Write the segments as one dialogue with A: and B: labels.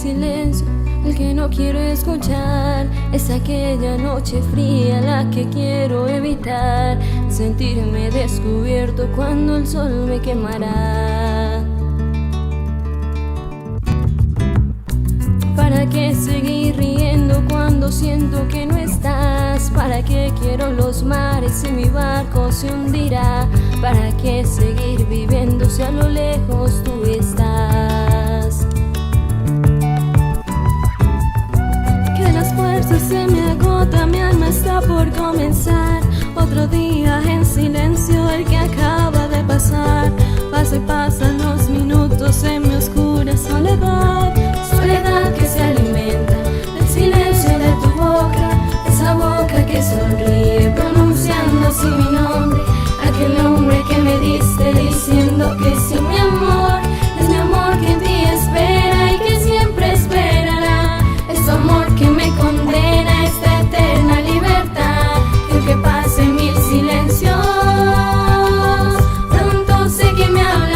A: silencio, el que no quiero escuchar. Es aquella noche fría la que quiero evitar. Sentirme descubierto cuando el sol me quemará. ¿Para qué seguir riendo cuando siento que no estás? ¿Para qué quiero los mares si mi barco se hundirá? ¿Para qué seguir viviendo si a lo lejos tú estás? Que las fuerzas se me agotan, mi alma está por comenzar. Otro día en silencio, el que acaba de pasar. Pasa y pasan los minutos en mi oscura soledad. Soledad que se alimenta del silencio de tu boca, esa boca que sonríe pronunciando así mi nombre. Aquel nombre que me diste diciendo que sí, mi amor. Es mi amor que en ti espera y que siempre esperará. Es tu amor que me condena a esta eterna libertad. Que aunque pase mil silencios, pronto sé que me hablarás.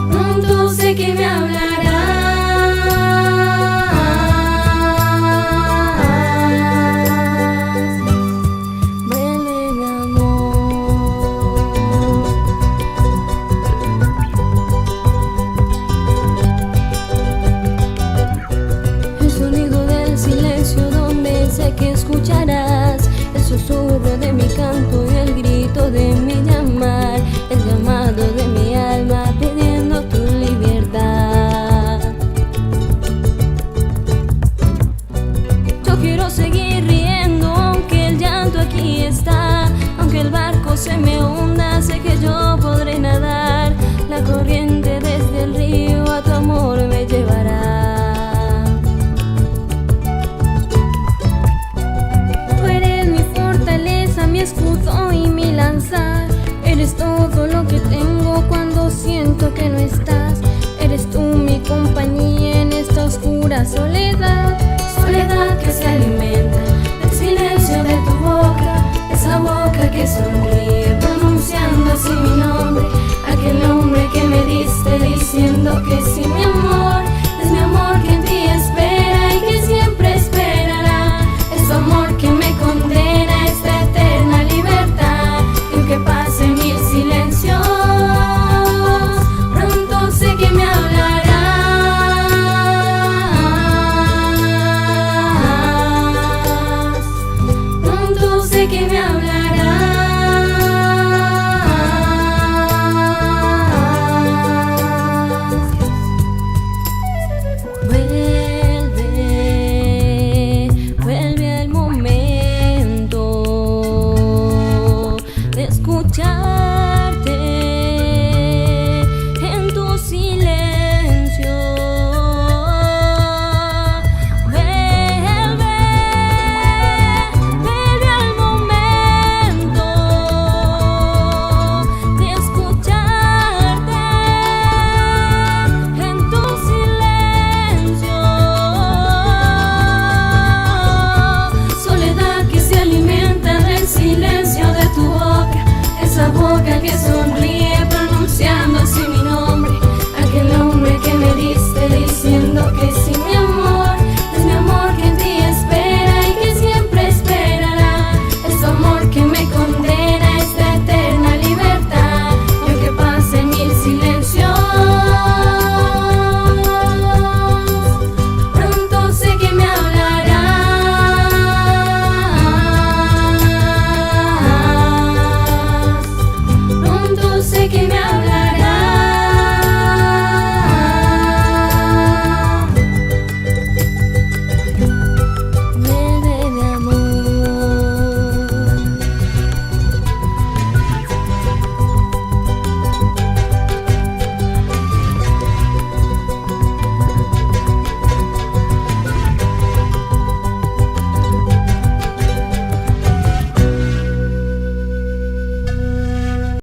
A: Pronto sé que me hablarás. Que escucharás el susurro de mi canto y el grito de mi llamar, el llamado de mi alma pidiendo tu libertad. Yo quiero seguir riendo aunque el llanto aquí está, aunque el barco se me hunda, sé que yo podré nadar. La corriente desde el río a tu amor me llevará. Mi escudo y mi lanza, eres todo lo que tengo cuando siento que no estás. Eres tú mi compañía en esta oscura soledad. Soledad que se alimenta del silencio de tu boca, esa boca que sonríe pronunciando así mi nombre. Aquel nombre que me diste diciendo que sí, mi amor. Es mi amor